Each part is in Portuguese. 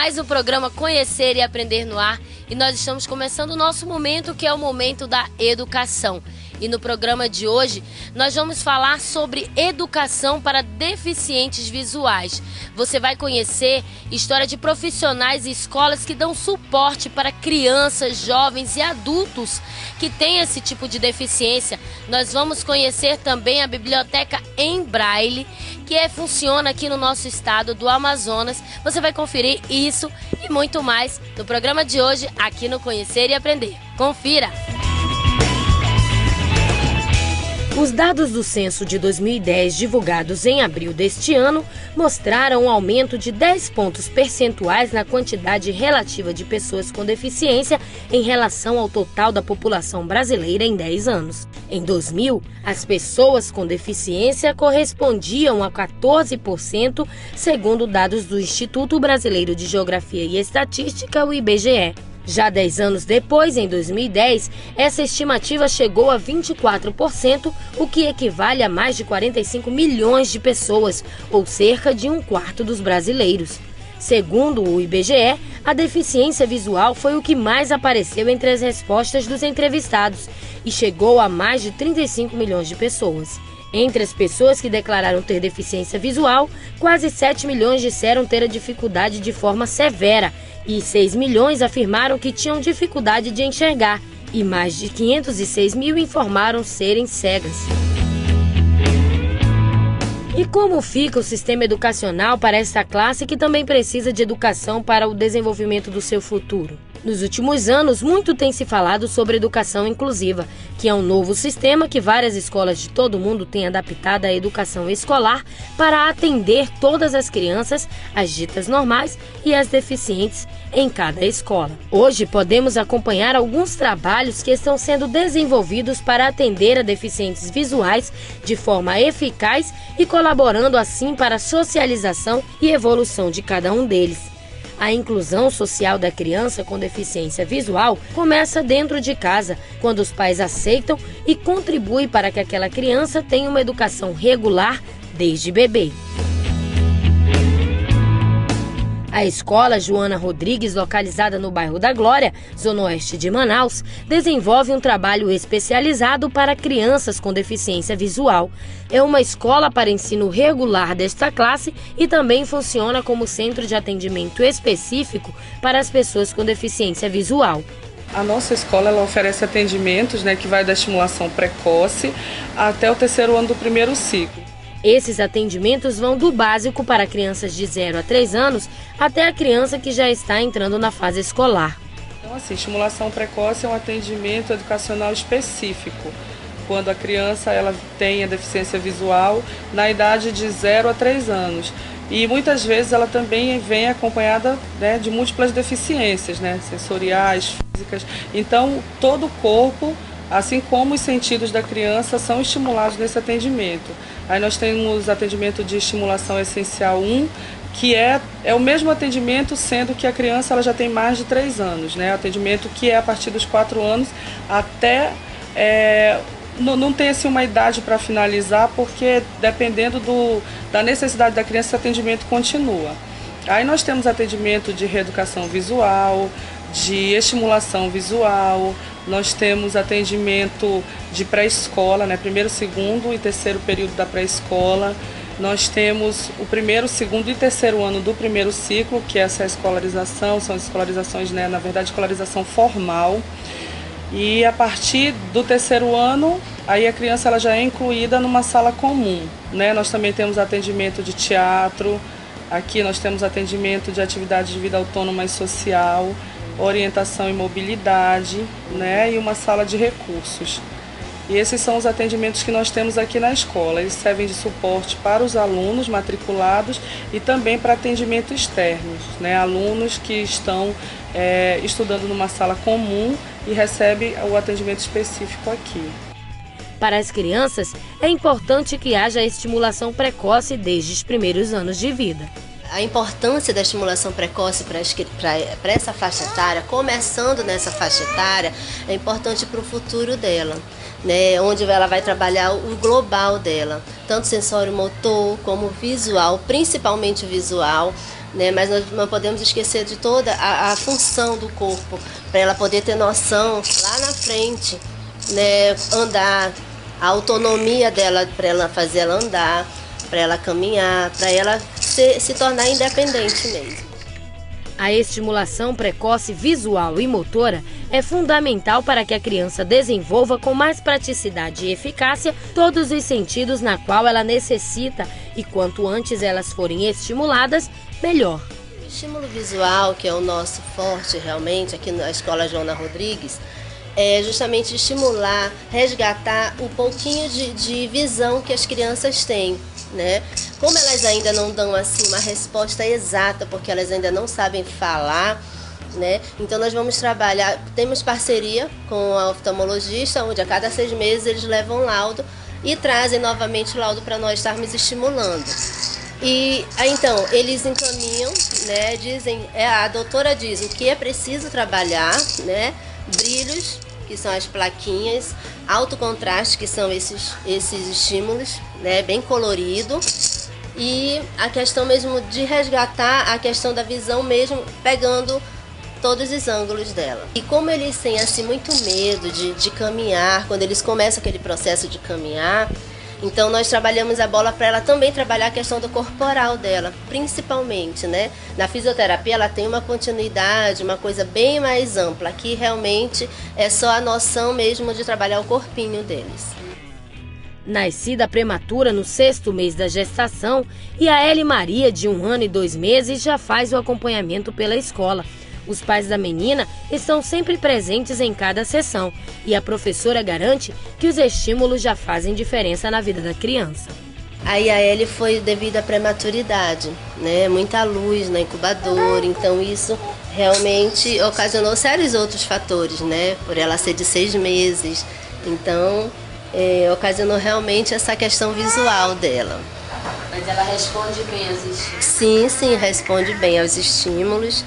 mais um programa Conhecer e Aprender no Ar e nós estamos começando o nosso momento, que é o momento da educação. E no programa de hoje nós vamos falar sobre educação para deficientes visuais. Você vai conhecer história de profissionais e escolas que dão suporte para crianças, jovens e adultos que têm esse tipo de deficiência. Nós vamos conhecer também a biblioteca em Braille, que funciona aqui no nosso estado do Amazonas. Você vai conferir isso e muito mais no programa de hoje aqui no Conhecer e Aprender. Confira! Os dados do censo de 2010, divulgados em abril deste ano, mostraram um aumento de 10 pontos percentuais na quantidade relativa de pessoas com deficiência em relação ao total da população brasileira em 10 anos. Em 2000, as pessoas com deficiência correspondiam a 14%, segundo dados do Instituto Brasileiro de Geografia e Estatística, o IBGE. Já 10 anos depois, em 2010, essa estimativa chegou a 24%, o que equivale a mais de 45 milhões de pessoas, ou cerca de um quarto dos brasileiros. Segundo o IBGE, a deficiência visual foi o que mais apareceu entre as respostas dos entrevistados e chegou a mais de 35 milhões de pessoas. Entre as pessoas que declararam ter deficiência visual, quase 7 milhões disseram ter a dificuldade de forma severa e 6 milhões afirmaram que tinham dificuldade de enxergar e mais de 506 mil informaram serem cegas. E como fica o sistema educacional para esta classe que também precisa de educação para o desenvolvimento do seu futuro? Nos últimos anos, muito tem se falado sobre educação inclusiva, que é um novo sistema que várias escolas de todo o mundo têm adaptado à educação escolar para atender todas as crianças, as ditas normais e as deficientes em cada escola. Hoje podemos acompanhar alguns trabalhos que estão sendo desenvolvidos para atender a deficientes visuais de forma eficaz e colaborando assim para a socialização e evolução de cada um deles. A inclusão social da criança com deficiência visual começa dentro de casa, quando os pais aceitam e contribuem para que aquela criança tenha uma educação regular desde bebê. A escola Joana Rodrigues, localizada no bairro da Glória, zona oeste de Manaus, desenvolve um trabalho especializado para crianças com deficiência visual. É uma escola para ensino regular desta classe e também funciona como centro de atendimento específico para as pessoas com deficiência visual. A nossa escola ela oferece atendimentos, que vai da estimulação precoce até o terceiro ano do primeiro ciclo. Esses atendimentos vão do básico para crianças de 0 a 3 anos até a criança que já está entrando na fase escolar. Então, estimulação precoce é um atendimento educacional específico, quando a criança ela tem a deficiência visual na idade de 0 a 3 anos. E muitas vezes ela também vem acompanhada de múltiplas deficiências, sensoriais, físicas. Então, todo o corpo, assim como os sentidos da criança, são estimulados nesse atendimento. Aí nós temos atendimento de estimulação essencial 1, que é o mesmo atendimento, sendo que a criança ela já tem mais de 3 anos. Atendimento que é a partir dos 4 anos até... não tem uma idade para finalizar, porque dependendo da necessidade da criança, esse atendimento continua. Aí nós temos atendimento de reeducação visual, de estimulação visual, nós temos atendimento de pré-escola, primeiro, segundo e terceiro período da pré-escola. Nós temos o primeiro, segundo e terceiro ano do primeiro ciclo, que é essa escolarização, são escolarizações, na verdade, escolarização formal. E a partir do terceiro ano, aí a criança ela já é incluída numa sala comum. Nós também temos atendimento de teatro, aqui nós temos atendimento de atividades de vida autônoma e social, orientação e mobilidade, e uma sala de recursos. E esses são os atendimentos que nós temos aqui na escola. Eles servem de suporte para os alunos matriculados e também para atendimento externos, alunos que estão estudando numa sala comum e recebem o atendimento específico aqui. Para as crianças, é importante que haja estimulação precoce desde os primeiros anos de vida. A importância da estimulação precoce para essa faixa etária, começando nessa faixa etária, é importante para o futuro dela, onde ela vai trabalhar o global dela, tanto sensório motor como visual, principalmente visual, né? Mas nós não podemos esquecer de toda a função do corpo, para ela poder ter noção lá na frente, né? Andar, a autonomia dela, para ela fazer ela andar, para ela caminhar, para ela se tornar independente mesmo. A estimulação precoce visual e motora é fundamental para que a criança desenvolva com mais praticidade e eficácia todos os sentidos na qual ela necessita, e quanto antes elas forem estimuladas, melhor. O estímulo visual, que é o nosso forte realmente aqui na Escola Joana Rodrigues, é justamente estimular, resgatar o pouquinho de visão que as crianças têm, né? Como elas ainda não dão assim uma resposta exata, porque elas ainda não sabem falar, né? Então nós vamos trabalhar, temos parceria com a oftalmologista, onde a cada 6 meses eles levam laudo e trazem novamente o laudo para nós estarmos estimulando. E então eles encaminham, né? Dizem, a doutora diz o que é preciso trabalhar, né? Brilhos, que são as plaquinhas, alto contraste, que são esses estímulos, né, bem colorido, e a questão mesmo de resgatar a questão da visão mesmo, pegando todos os ângulos dela. E como eles têm assim muito medo de caminhar, quando eles começam aquele processo de caminhar, então nós trabalhamos a bola para ela também trabalhar a questão do corporal dela, principalmente, né? Na fisioterapia ela tem uma continuidade, uma coisa bem mais ampla. Aqui realmente é só a noção mesmo de trabalhar o corpinho deles. Nascida prematura no 6º mês da gestação, e a Eli Maria, de 1 ano e 2 meses, já faz o acompanhamento pela escola. Os pais da menina estão sempre presentes em cada sessão, e a professora garante que os estímulos já fazem diferença na vida da criança. Aí a Eli foi devido à prematuridade, né? Muita luz na incubadora, então isso realmente ocasionou sérios outros fatores, né? Por ela ser de 6 meses, então ocasionou realmente essa questão visual dela. Mas ela responde bem aos estímulos? Sim, responde bem aos estímulos,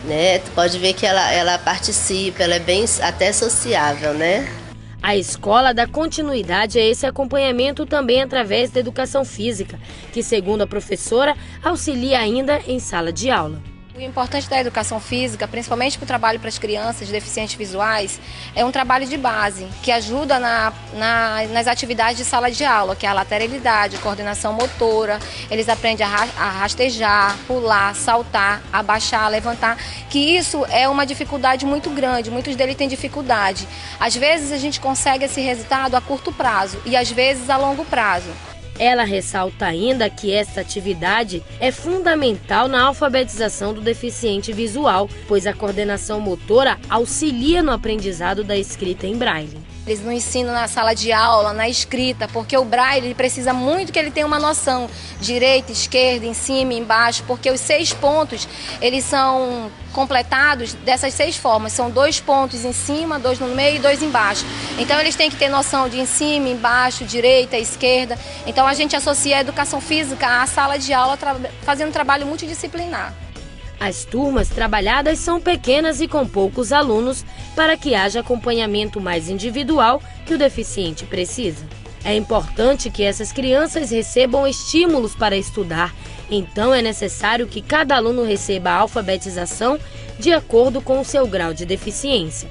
né? Tu pode ver que ela participa, ela é bem até sociável, né? A escola dá continuidade a esse acompanhamento também através da educação física, que, segundo a professora, auxilia ainda em sala de aula. O importante da educação física, principalmente para o trabalho para as crianças deficientes visuais, é um trabalho de base, que ajuda nas atividades de sala de aula, que é a lateralidade, coordenação motora, eles aprendem a rastejar, pular, saltar, abaixar, levantar, que isso é uma dificuldade muito grande, muitos deles têm dificuldade. Às vezes a gente consegue esse resultado a curto prazo e às vezes a longo prazo. Ela ressalta ainda que esta atividade é fundamental na alfabetização do deficiente visual, pois a coordenação motora auxilia no aprendizado da escrita em braille. Eles não ensinam na sala de aula, na escrita, porque o braille ele precisa muito que ele tenha uma noção direita, esquerda, em cima, embaixo, porque os 6 pontos, eles são completados dessas 6 formas. São 2 pontos em cima, 2 no meio e 2 embaixo. Então eles têm que ter noção de em cima, embaixo, direita, esquerda. Então a gente associa a educação física à sala de aula, fazendo um trabalho multidisciplinar. As turmas trabalhadas são pequenas e com poucos alunos para que haja acompanhamento mais individual que o deficiente precisa. É importante que essas crianças recebam estímulos para estudar, então é necessário que cada aluno receba a alfabetização de acordo com o seu grau de deficiência.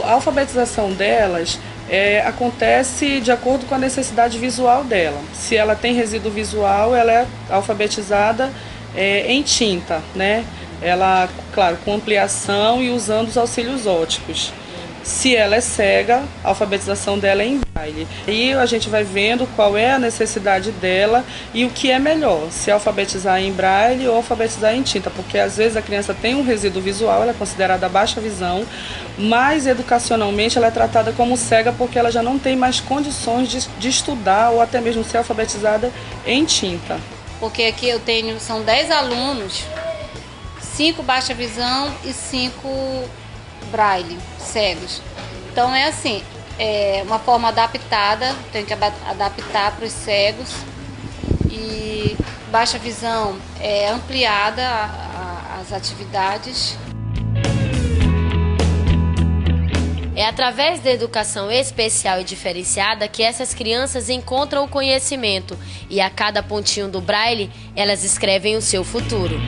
A alfabetização delas acontece de acordo com a necessidade visual dela. Se ela tem resíduo visual, ela é alfabetizada em tinta, né? Ela, claro, com ampliação e usando os auxílios ópticos. Se ela é cega, a alfabetização dela é em braille. E a gente vai vendo qual é a necessidade dela e o que é melhor, se alfabetizar em braille ou alfabetizar em tinta, porque às vezes a criança tem um resíduo visual, ela é considerada baixa visão, mas educacionalmente ela é tratada como cega porque ela já não tem mais condições de estudar ou até mesmo ser alfabetizada em tinta. Porque aqui eu tenho, são 10 alunos, 5 baixa visão e 5 braille, cegos. Então é assim, é uma forma adaptada, tem que adaptar para os cegos, e baixa visão é ampliada as atividades. É através da educação especial e diferenciada que essas crianças encontram o conhecimento e a cada pontinho do braille elas escrevem o seu futuro.